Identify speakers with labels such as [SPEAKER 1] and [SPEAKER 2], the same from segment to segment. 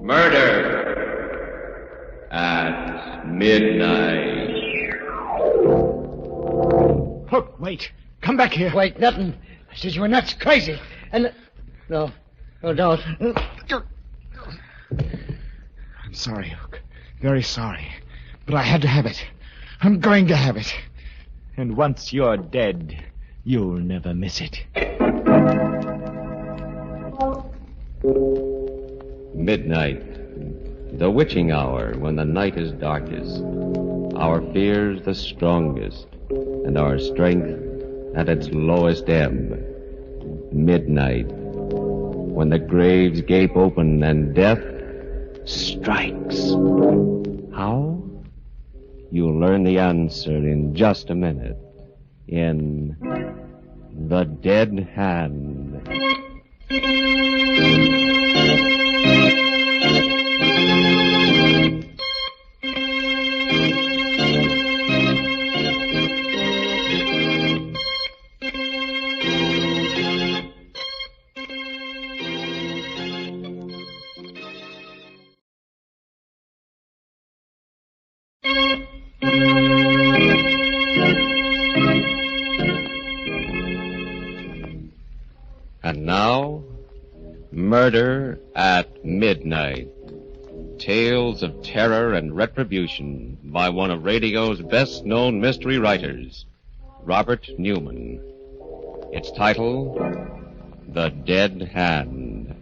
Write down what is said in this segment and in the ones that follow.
[SPEAKER 1] Murder at Midnight.
[SPEAKER 2] Hook, wait. Come back here.
[SPEAKER 3] Wait, nothing. I said you were nuts, crazy. And... No, don't.
[SPEAKER 2] I'm sorry, Hook. Very sorry. But I had to have it. I'm going to have it. And once you're dead, you'll never miss it.
[SPEAKER 1] Midnight, the witching hour when the night is darkest, our fears the strongest, and our strength at its lowest ebb. Midnight, when the graves gape open and death strikes. How? You'll learn the answer in just a minute in The Dead Hand. And now, Murder at Midnight. Tales of terror and retribution by one of radio's best-known mystery writers, Robert Newman. Its title, The Dead Hand.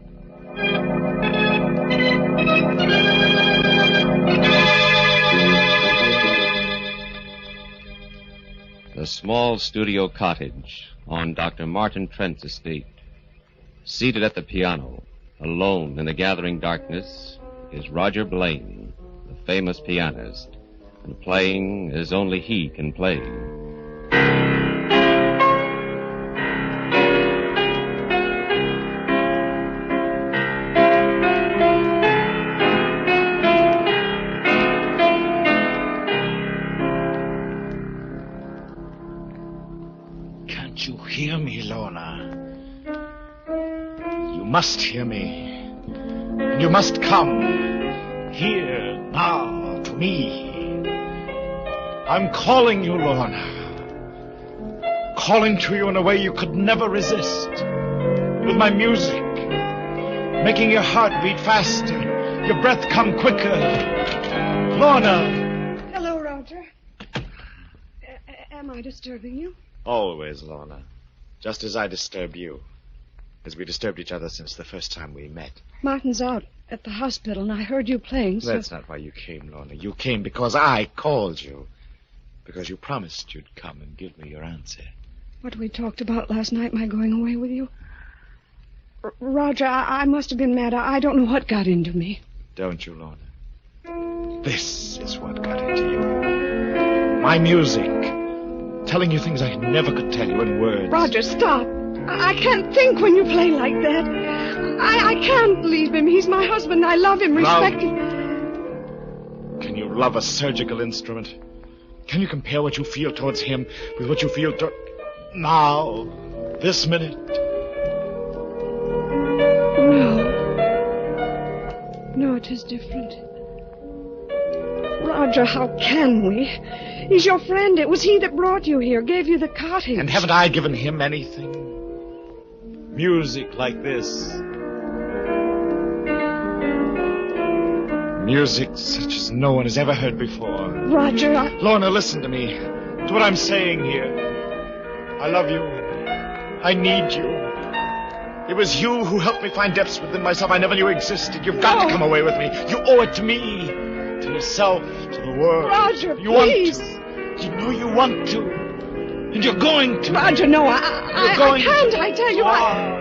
[SPEAKER 1] The small studio cottage on Dr. Martin Trent's estate. Seated at the piano, alone in the gathering darkness, is Roger Blaine, the famous pianist, and playing as only he can play.
[SPEAKER 2] Can't you hear me, Lorna? You must hear me. And you must come here now to me. I'm calling you, Lorna. Calling to you in a way you could never resist. With my music, making your heart beat faster, your breath come quicker. Lorna!
[SPEAKER 4] Hello, Roger. Am I disturbing you?
[SPEAKER 2] Always, Lorna. Just as I disturbed you. As we disturbed each other since the first time we met.
[SPEAKER 4] Martin's out at the hospital, and I heard you playing, so...
[SPEAKER 2] That's not why you came, Lorna. You came because I called you. Because you promised you'd come and give me your answer.
[SPEAKER 4] What we talked about last night, my going away with you? Roger, I must have been mad. I don't know what got into me.
[SPEAKER 2] Don't you, Lorna? This is what got into you. My music. Telling you things I never could tell you in words.
[SPEAKER 4] Roger, stop. I can't think when you play like that. I can't leave him. He's my husband. I love him, respect him.
[SPEAKER 2] Can you love a surgical instrument? Can you compare what you feel towards him with what you feel now, this minute?
[SPEAKER 4] No, it is different. Roger, how can we? He's your friend. It was he that brought you here, gave you the cottage.
[SPEAKER 2] And haven't I given him anything? Music like this. Music such as no one has ever heard before.
[SPEAKER 4] Roger,
[SPEAKER 2] Lorna, listen to me. To what I'm saying here. I love you. I need you. It was you who helped me find depths within myself I never knew existed. You've got to come away with me. You owe it to me. To yourself, to the world.
[SPEAKER 4] Roger,
[SPEAKER 2] you
[SPEAKER 4] please.
[SPEAKER 2] Want to. You know you want to. And you're going to.
[SPEAKER 4] Roger, no, I can't.
[SPEAKER 2] To.
[SPEAKER 4] I tell you,
[SPEAKER 2] You are.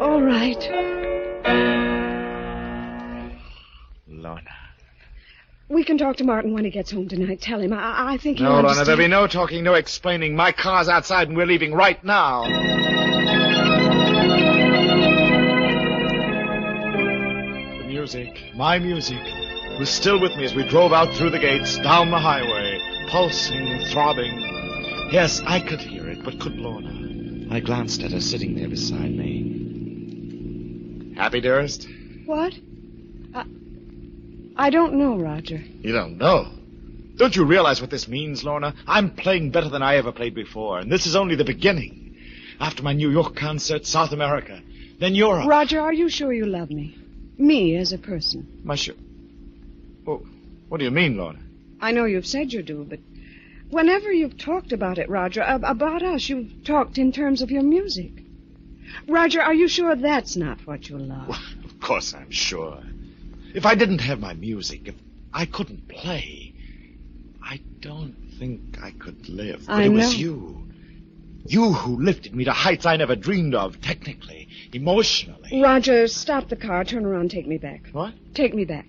[SPEAKER 4] All right.
[SPEAKER 2] Lorna.
[SPEAKER 4] We can talk to Martin when he gets home tonight. Tell him. I think he'll
[SPEAKER 2] No, Lorna,
[SPEAKER 4] understand.
[SPEAKER 2] there'll be no talking, no explaining. My car's outside and we're leaving right now. The music, my music, was still with me as we drove out through the gates, down the highway, pulsing, throbbing. Yes, I could hear it, but could Lorna? I glanced at her sitting there beside me. Happy, dearest?
[SPEAKER 4] What? I don't know, Roger.
[SPEAKER 2] You don't know? Don't you realize what this means, Lorna? I'm playing better than I ever played before, and this is only the beginning. After my New York concert, South America, then Europe.
[SPEAKER 4] Roger, are you sure you love me? Me as a person?
[SPEAKER 2] Oh, what do you mean, Lorna?
[SPEAKER 4] I know you've said you do, but whenever you've talked about it, Roger, about us, you've talked in terms of your music. Roger, are you sure that's not what you love?
[SPEAKER 2] Well, of course I'm sure. If I didn't have my music, if I couldn't play, I don't think I could live. But it was you. You who lifted me to heights I never dreamed of, technically, emotionally.
[SPEAKER 4] Roger, stop the car, turn around, take me back.
[SPEAKER 2] What?
[SPEAKER 4] Take me back.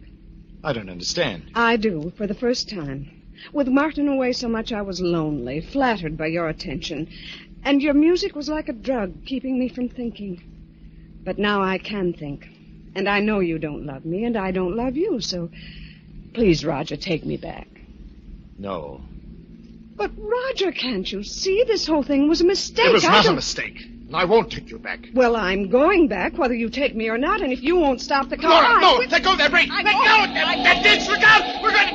[SPEAKER 2] I don't understand.
[SPEAKER 4] I do, for the first time. With Martin away so much, I was lonely, flattered by your attention. And your music was like a drug, keeping me from thinking. But now I can think. And I know you don't love me, and I don't love you, so please, Roger, take me back.
[SPEAKER 2] No.
[SPEAKER 4] But, Roger, can't you see? This whole thing was a mistake.
[SPEAKER 2] It was not a mistake. And I won't take you back.
[SPEAKER 4] Well, I'm going back, whether you take me or not, and if you won't stop the car...
[SPEAKER 2] Laura, no! Let go of that brake! Let go! That ditch! Look out! We're going to...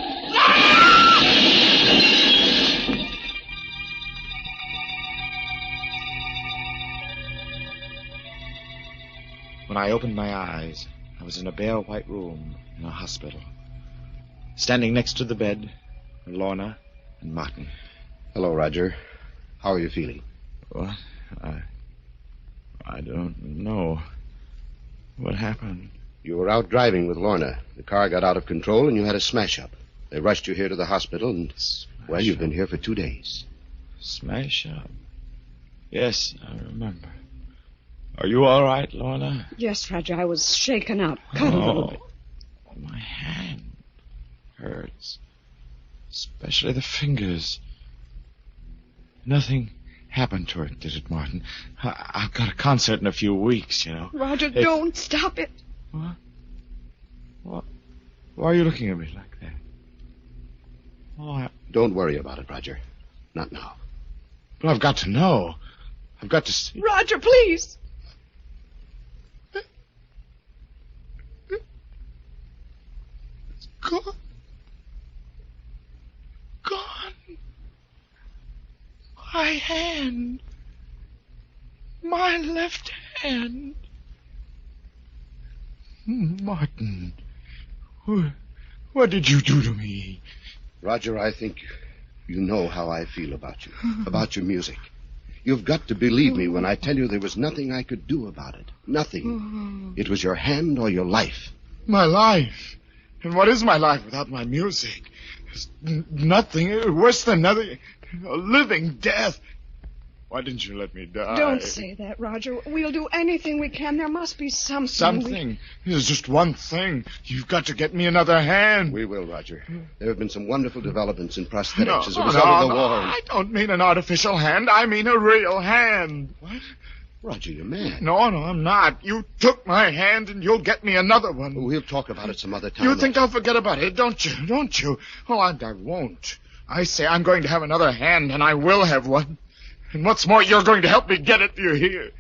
[SPEAKER 2] When I opened my eyes, I was in a bare white room in a hospital. Standing next to the bed were Lorna and Martin.
[SPEAKER 5] Hello, Roger. How are you feeling?
[SPEAKER 2] What? I don't know. What happened?
[SPEAKER 5] You were out driving with Lorna. The car got out of control and you had a smash-up. They rushed you here to the hospital and, well, you've been here for 2 days.
[SPEAKER 2] Smash-up? Yes, I remember. Are you all right, Lorna?
[SPEAKER 4] Yes, Roger, I was shaken up. Cut a little bit.
[SPEAKER 2] My hand hurts. Especially the fingers. Nothing happened to it, did it, Martin? I've got a concert in a few weeks, you know.
[SPEAKER 4] Roger, don't stop it.
[SPEAKER 2] What? Why are you looking at me like that? Oh,
[SPEAKER 5] Don't worry about it, Roger. Not now.
[SPEAKER 2] But I've got to know. I've got to see.
[SPEAKER 4] Roger, please.
[SPEAKER 2] It's gone. Gone. My hand. My left hand. Martin. What did you do to me?
[SPEAKER 5] Roger, I think you know how I feel about you. About your music. You've got to believe me when I tell you there was nothing I could do about it. Nothing. It was your hand or your life.
[SPEAKER 2] My life? And what is my life without my music? There's nothing. Worse than nothing. A living death. Why didn't you let me die?
[SPEAKER 4] Don't say that, Roger. We'll do anything we can. There must be something.
[SPEAKER 2] Something? There's just one thing. You've got to get me another hand.
[SPEAKER 5] We will, Roger. There have been some wonderful developments in prosthetics as a result of the war.
[SPEAKER 2] I don't mean an artificial hand. I mean a real hand.
[SPEAKER 5] What? Roger, you're mad.
[SPEAKER 2] No, I'm not. You took my hand and you'll get me another one.
[SPEAKER 5] We'll talk about it some other time.
[SPEAKER 2] You think I'll forget about it, don't you? Don't you? Oh, I won't. I say I'm going to have another hand, and I will have one. And what's more, you're going to help me get it, do you hear?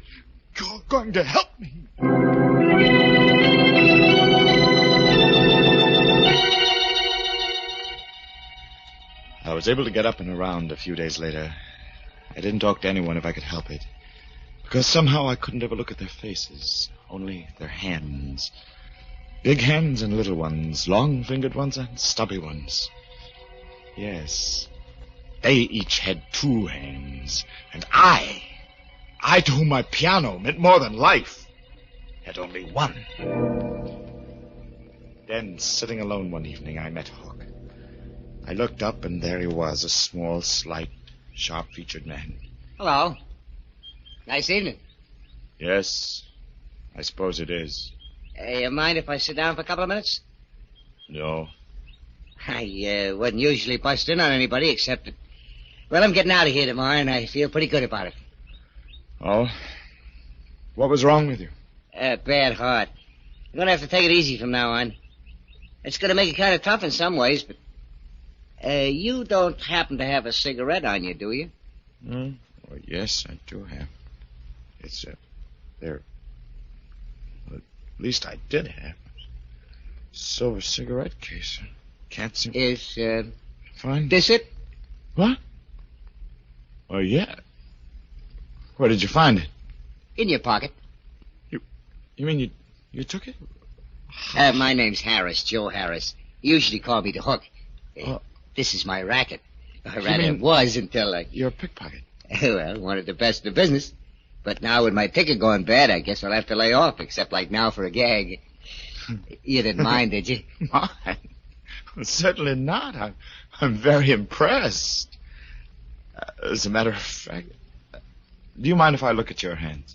[SPEAKER 2] You're going to help me. I was able to get up and around a few days later. I didn't talk to anyone if I could help it. Because somehow I couldn't ever look at their faces, only their hands. Big hands and little ones, long-fingered ones and stubby ones. Yes, they each had 2 hands. And I to whom my piano meant more than life, had only 1. Then, sitting alone one evening, I met Hook. I looked up, and there he was, a small, slight, sharp-featured man.
[SPEAKER 3] Hello. Nice evening.
[SPEAKER 2] Yes, I suppose it is.
[SPEAKER 3] You mind if I sit down for a couple of minutes?
[SPEAKER 2] No.
[SPEAKER 3] I wouldn't usually bust in on anybody except that... Well, I'm getting out of here tomorrow, and I feel pretty good about it.
[SPEAKER 2] Oh? What was wrong with you?
[SPEAKER 3] Bad heart. I'm going to have to take it easy from now on. It's going to make it kind of tough in some ways, but you don't happen to have a cigarette on you, do you?
[SPEAKER 2] Well, yes, I do have. It's there. Well, at least I did have a silver cigarette case. Can't seem.
[SPEAKER 3] Is
[SPEAKER 2] Find
[SPEAKER 3] this it?
[SPEAKER 2] What? Oh, yeah. Where did you find it?
[SPEAKER 3] In your pocket.
[SPEAKER 2] You mean you took it?
[SPEAKER 3] My name's Harris, Joe Harris. You usually call me the Hook. This is my racket. Or rather, it was until
[SPEAKER 2] You're a pickpocket.
[SPEAKER 3] Well, wanted the best in the business. But now with my ticket going bad, I guess I'll have to lay off, except like now for a gag. You didn't mind, did you?
[SPEAKER 2] Mind? Well, certainly not. I'm very impressed. As a matter of fact, do you mind if I look at your hands?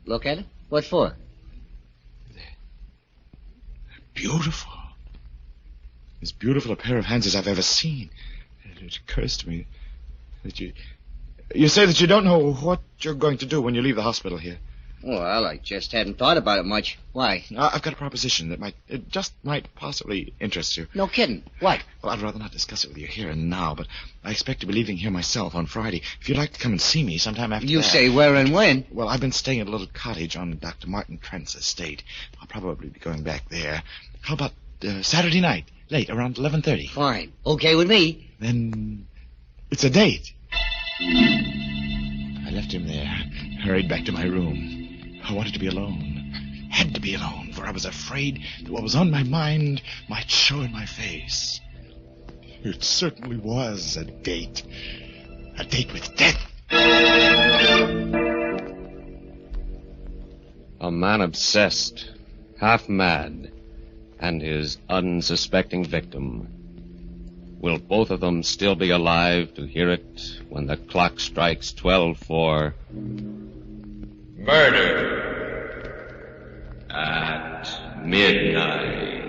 [SPEAKER 3] Look at it? What for?
[SPEAKER 2] Beautiful. As beautiful a pair of hands as I've ever seen. It occurs to me that you say that you don't know what you're going to do when you leave the hospital here.
[SPEAKER 3] Well, I just hadn't thought about it much. Why?
[SPEAKER 2] I've got a proposition that might possibly interest you.
[SPEAKER 3] No kidding. What?
[SPEAKER 2] Well, I'd rather not discuss it with you here and now, but I expect to be leaving here myself on Friday. If you'd like to come and see me sometime after
[SPEAKER 3] You
[SPEAKER 2] that.
[SPEAKER 3] say where and when?
[SPEAKER 2] Well, I've been staying at a little cottage on Dr. Martin Trent's estate. I'll probably be going back there. How about Saturday night, late, around 11:30?
[SPEAKER 3] Fine. Okay with me.
[SPEAKER 2] Then it's a date. I left him there, hurried back to my room. I wanted to be alone. Had to be alone, for I was afraid that what was on my mind might show in my face. It certainly was a date. A date with death.
[SPEAKER 1] A man obsessed, half mad, and his unsuspecting victim. Will both of them still be alive to hear it when the clock strikes 12 for murder at midnight?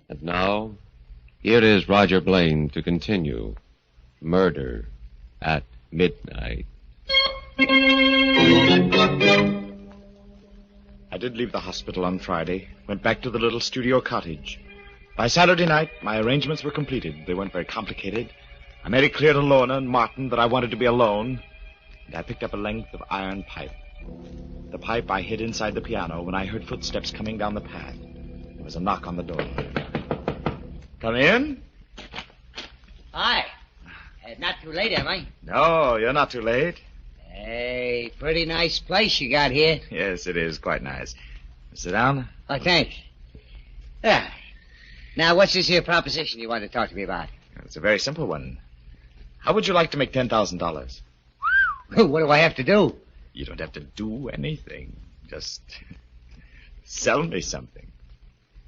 [SPEAKER 1] And now, here is Roger Blaine to continue Murder at Midnight.
[SPEAKER 2] I did leave the hospital on Friday, went back to the little studio cottage. By Saturday night, my arrangements were completed. They weren't very complicated. I made it clear to Lorna and Martin that I wanted to be alone, and I picked up a length of iron pipe. The pipe I hid inside the piano when I heard footsteps coming down the path. There was a knock on the door. Come in?
[SPEAKER 3] Hi. Not too late, am I?
[SPEAKER 2] No, you're not too late.
[SPEAKER 3] Hey, pretty nice place you got here.
[SPEAKER 2] Yes, it is quite nice. Sit down.
[SPEAKER 3] Oh, thanks. Yeah. Now, what's this here proposition you want to talk to me about?
[SPEAKER 2] It's a very simple one. How would you like to make $10,000?
[SPEAKER 3] What do I have to do?
[SPEAKER 2] You don't have to do anything. Just sell me something.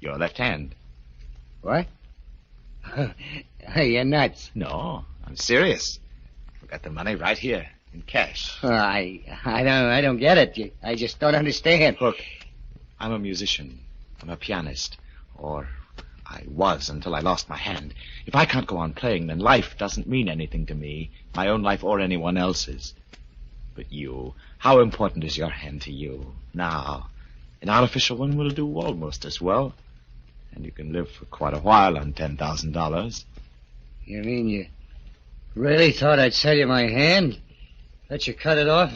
[SPEAKER 2] Your left hand.
[SPEAKER 3] What? You're nuts.
[SPEAKER 2] No, I'm serious. I've got the money right here in cash.
[SPEAKER 3] I don't get it. I just don't understand.
[SPEAKER 2] Look, I'm a musician. I'm a pianist. Or I was until I lost my hand. If I can't go on playing, then life doesn't mean anything to me. My own life or anyone else's. But you, how important is your hand to you? Now, an artificial one will do almost as well. And you can live for quite a while on $10,000.
[SPEAKER 3] You mean you really thought I'd sell you my hand? Let you cut it off?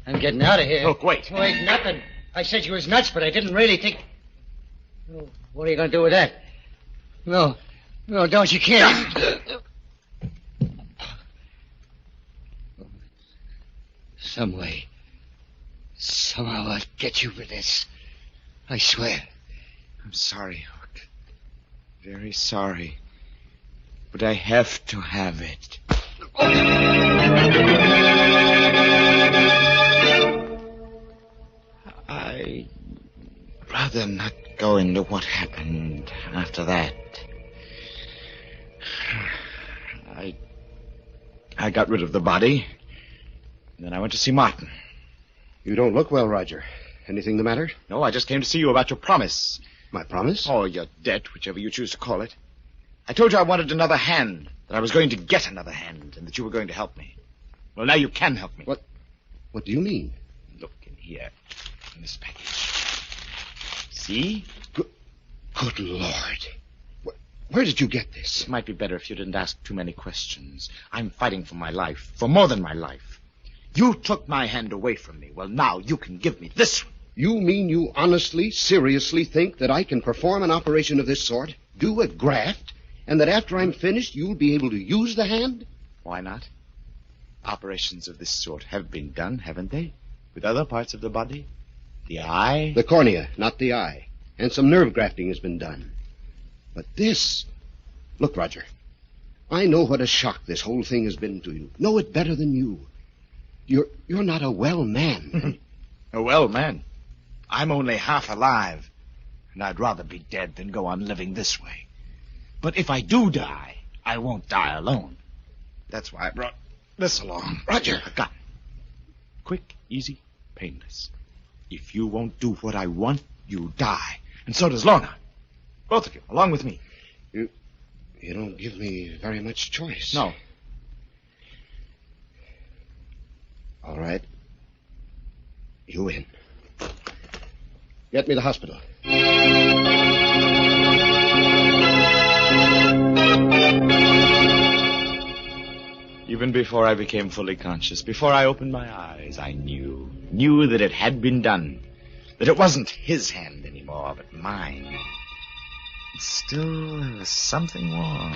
[SPEAKER 3] I'm getting out of here.
[SPEAKER 2] Look, wait.
[SPEAKER 3] Wait, nothing. I said you was nuts, but I didn't really think... Oh, what are you going to do with that? No, don't you can't. Some way, somehow I'll get you for this. I swear.
[SPEAKER 2] I'm sorry, Hook. Very sorry. But I have to have it. I rather not go into what happened after that. I got rid of the body. And then I went to see Martin.
[SPEAKER 5] You don't look well, Roger. Anything the matter?
[SPEAKER 2] No, I just came to see you about your promise.
[SPEAKER 5] My promise?
[SPEAKER 2] Or your debt, whichever you choose to call it. I told you I wanted another hand, that I was going to get another hand, and that you were going to help me. Well, now you can help me.
[SPEAKER 5] What do you mean?
[SPEAKER 2] Look in here, in this package. See?
[SPEAKER 5] Good Lord. Where did you get this?
[SPEAKER 2] It might be better if you didn't ask too many questions. I'm fighting for my life, for more than my life. You took my hand away from me. Well, now you can give me this one.
[SPEAKER 5] You mean you honestly, seriously think that I can perform an operation of this sort, do a graft, and that after I'm finished, you'll be able to use the hand?
[SPEAKER 2] Why not? Operations of this sort have been done, haven't they? With other parts of the body? The eye?
[SPEAKER 5] The cornea, not the eye. And some nerve grafting has been done. But this... Look, Roger, I know what a shock this whole thing has been to you. Know it better than you. You're not a well man.
[SPEAKER 2] A well man? I'm only half alive, and I'd rather be dead than go on living this way. But if I do die, I won't die alone. That's why I brought this along.
[SPEAKER 5] Roger!
[SPEAKER 2] A gun. Quick, easy, painless. If you won't do what I want, you die. And so does Lorna. Both of you, along with me.
[SPEAKER 5] You don't give me very much choice.
[SPEAKER 2] No.
[SPEAKER 5] All right. You in. Get me the hospital.
[SPEAKER 2] Even before I became fully conscious, before I opened my eyes, I knew that it had been done. That it wasn't his hand anymore, but mine. And still, there was something wrong.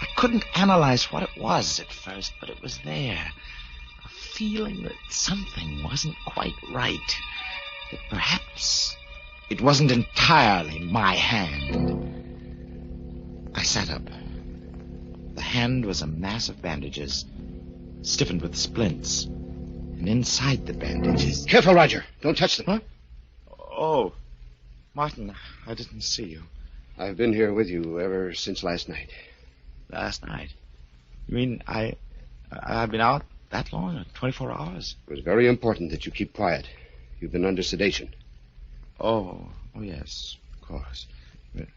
[SPEAKER 2] I couldn't analyze what it was at first, but it was there. A feeling that something wasn't quite right. That perhaps it wasn't entirely my hand. I sat up. The hand was a mass of bandages, stiffened with splints. And inside the bandages...
[SPEAKER 5] Careful, Roger. Don't touch them.
[SPEAKER 2] Huh? Oh, Martin, I didn't see you.
[SPEAKER 5] I've been here with you ever since last night.
[SPEAKER 2] Last night? You mean I've been out that long? 24 hours?
[SPEAKER 5] It was very important that you keep quiet. You've been under sedation.
[SPEAKER 2] Oh, yes, of course. But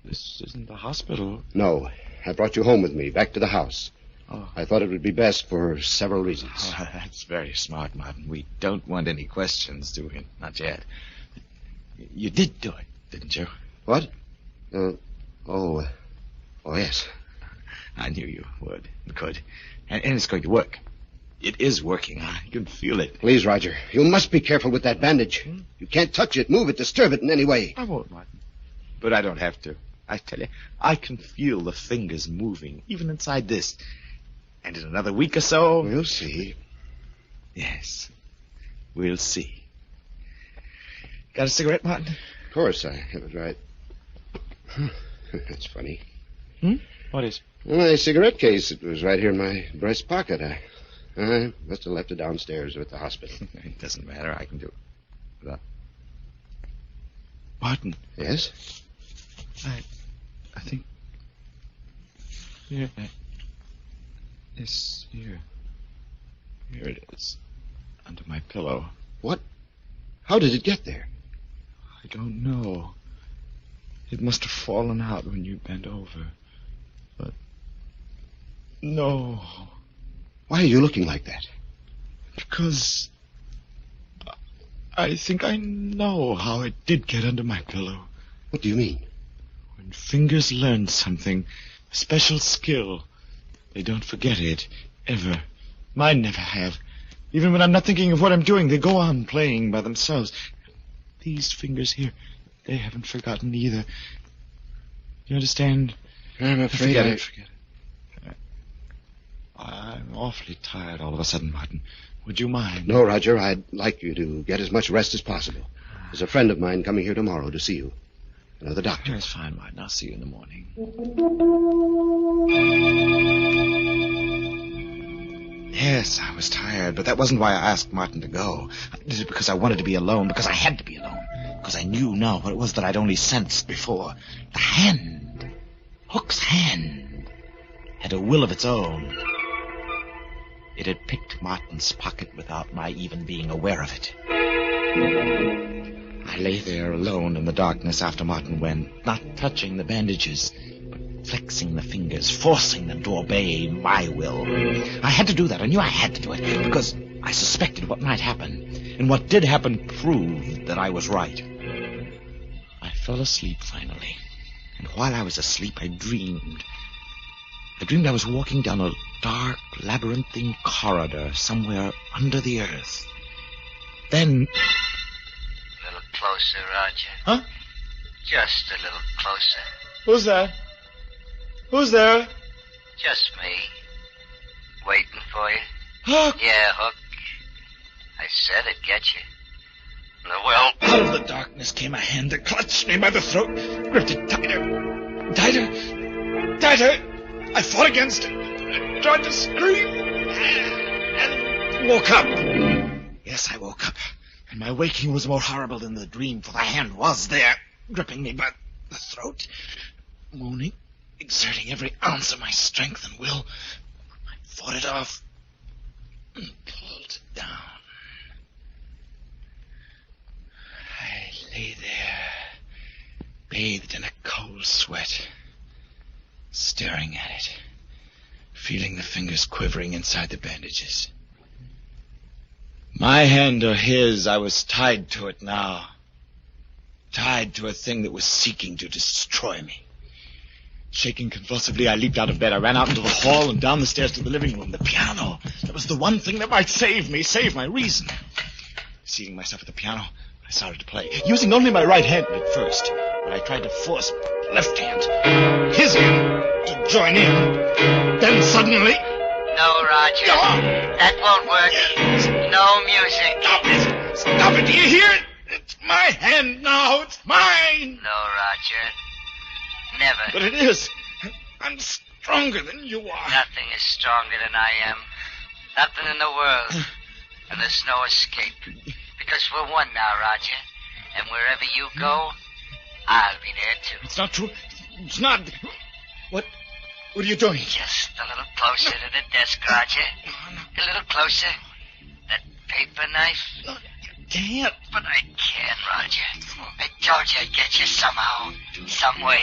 [SPEAKER 2] this isn't the hospital.
[SPEAKER 5] No, I brought you home with me, back to the house.
[SPEAKER 2] Oh.
[SPEAKER 5] I thought it would be best for several reasons.
[SPEAKER 2] Oh, that's very smart, Martin. We don't want any questions, do we? Not yet. You did do it, didn't you?
[SPEAKER 5] What? Yes.
[SPEAKER 2] I knew you would and could. And it's going to work. It is working. I can feel it.
[SPEAKER 5] Please, Roger, you must be careful with that bandage. You can't touch it, move it, disturb it in any way.
[SPEAKER 2] I won't, Martin. But I don't have to. I tell you, I can feel the fingers moving, even inside this. And in another week or so...
[SPEAKER 5] We'll see.
[SPEAKER 2] Yes, we'll see. Got a cigarette, Martin?
[SPEAKER 5] Of course, I have it right. That's funny.
[SPEAKER 2] What is?
[SPEAKER 5] My cigarette case. It was right here in my breast pocket. I must have left it downstairs at the hospital.
[SPEAKER 2] It doesn't matter. I can do it. Martin.
[SPEAKER 5] Yes?
[SPEAKER 2] I think... Here. It's here. Here it is. Under my pillow.
[SPEAKER 5] What? How did it get there?
[SPEAKER 2] I don't know. It must have fallen out when you bent over. But... No.
[SPEAKER 5] Why are you looking like that?
[SPEAKER 2] Because... I think I know how it did get under my pillow.
[SPEAKER 5] What do you mean?
[SPEAKER 2] When fingers learn something, a special skill, they don't forget it, ever. Mine never have. Even when I'm not thinking of what I'm doing, they go on playing by themselves. These fingers here, they haven't forgotten either. You understand?
[SPEAKER 5] I'm afraid
[SPEAKER 2] Forget it. I'm awfully tired all of a sudden, Martin. Would you mind?
[SPEAKER 5] No, Roger, I'd like you to get as much rest as possible. There's a friend of mine coming here tomorrow to see you. Another doctor.
[SPEAKER 2] That's fine, Martin. I'll see you in the morning. Yes, I was tired, but that wasn't why I asked Martin to go. I did it because I wanted to be alone, because I had to be alone.
[SPEAKER 6] because I knew now what it was that I'd only sensed before. The hand, Hook's hand, had a will of its own. It had picked Martin's pocket without my even being aware of it. I lay there alone in the darkness after Martin went, not touching the bandages, but flexing the fingers, forcing them to obey my will. I had to do that. I knew I had to do it, because I suspected what might happen. And what did happen proved that I was right. I fell asleep finally. And while I was asleep, I dreamed. I dreamed I was walking down a dark, labyrinthine corridor somewhere under the earth. Then...
[SPEAKER 3] A little closer, Roger.
[SPEAKER 2] Huh?
[SPEAKER 3] Just a little closer.
[SPEAKER 2] Who's that? Who's there?
[SPEAKER 3] Just me. Waiting for you.
[SPEAKER 2] Hook!
[SPEAKER 3] Yeah, Hook. I said it'd get you. Well,
[SPEAKER 6] out of the darkness came a hand that clutched me by the throat, gripped it tighter, tighter, tighter. I fought against it. I tried to scream and woke up. Yes, I woke up. And my waking was more horrible than the dream, for the hand was there, gripping me by the throat, moaning, exerting every ounce of my strength and will. I fought it off and pulled it down. I lay there, bathed in a cold sweat, staring at it, feeling the fingers quivering inside the bandages. My hand or his, I was tied to it now. Tied to a thing that was seeking to destroy me. Shaking convulsively, I leaped out of bed. I ran out into the hall and down the stairs to the living room. The piano. That was the one thing that might save me, save my reason. Seating myself at the piano, I started to play, using only my right hand at first. But I tried to force my left hand, his hand, to join in. Then suddenly...
[SPEAKER 3] No, Roger.
[SPEAKER 6] No.
[SPEAKER 3] That won't work. No music.
[SPEAKER 6] Stop it! Stop it! Do you hear it? It's my hand now. It's mine.
[SPEAKER 3] No, Roger. Never.
[SPEAKER 6] But it is. I'm stronger than you are.
[SPEAKER 3] Nothing is stronger than I am. Nothing in the world. And there's no escape. Because we're one now, Roger. And wherever you go, I'll be there too.
[SPEAKER 6] It's not true. It's not. What are you doing?
[SPEAKER 3] Just a little closer to the desk, Roger. A little closer. That paper knife.
[SPEAKER 6] No, you can't.
[SPEAKER 3] But I can, Roger. I told you I'd get you somehow. Some way.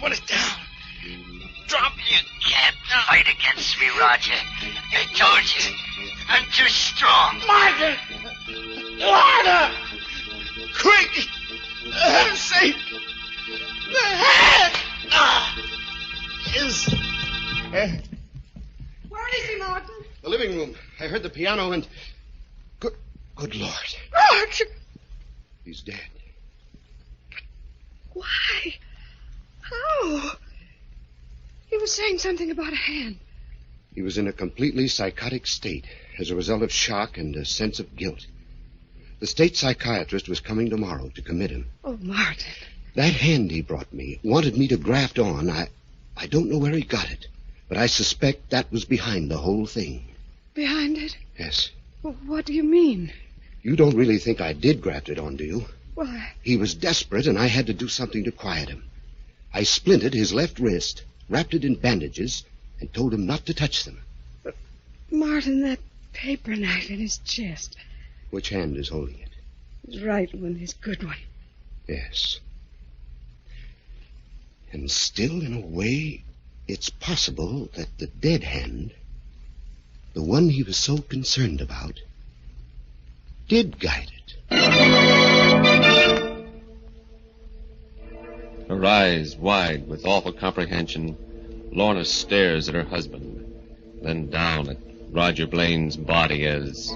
[SPEAKER 6] Put it down. Drop
[SPEAKER 3] You can't fight against me, Roger. I told you. I'm too strong.
[SPEAKER 6] Martin! Marta! Quick! For heaven's sake! The hand!
[SPEAKER 4] Where is he, Martin?
[SPEAKER 5] The living room. I heard the piano and... Good Lord.
[SPEAKER 4] Roger!
[SPEAKER 5] He's dead.
[SPEAKER 4] Why? How? He was saying something about a hand.
[SPEAKER 5] He was in a completely psychotic state as a result of shock and a sense of guilt. The state psychiatrist was coming tomorrow to commit him.
[SPEAKER 4] Oh, Martin.
[SPEAKER 5] That hand he brought me wanted me to graft on. I don't know where he got it, but I suspect that was behind the whole thing.
[SPEAKER 4] Behind it?
[SPEAKER 5] Yes.
[SPEAKER 4] Well, what do you mean?
[SPEAKER 5] You don't really think I did graft it on, do you?
[SPEAKER 4] Why?
[SPEAKER 5] He was desperate, and I had to do something to quiet him. I splinted his left wrist, wrapped it in bandages, and told him not to touch them.
[SPEAKER 4] But, Martin, that paper knife in his chest.
[SPEAKER 5] Which hand is holding it?
[SPEAKER 4] His right one, his good one.
[SPEAKER 5] Yes. And still, in a way, it's possible that the dead hand, the one he was so concerned about, did guide it.
[SPEAKER 1] Her eyes wide with awful comprehension, Lorna stares at her husband, then down at Roger Blaine's body as,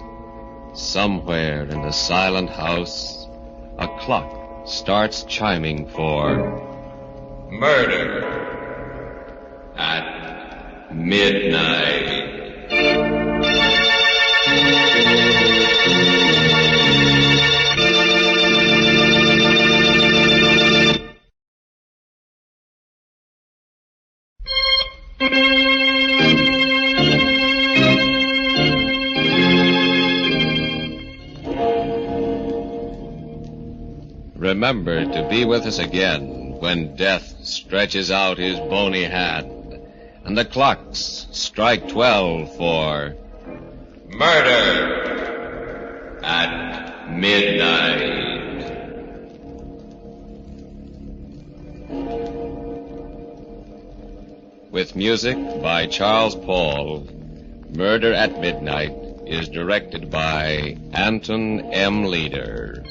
[SPEAKER 1] somewhere in the silent house, a clock starts chiming for murder at midnight. remember to be with us again when death stretches out his bony hand and the clocks strike 12 for Murder at Midnight. With music by Charles Paul, Murder at Midnight is directed by Anton M. Leader.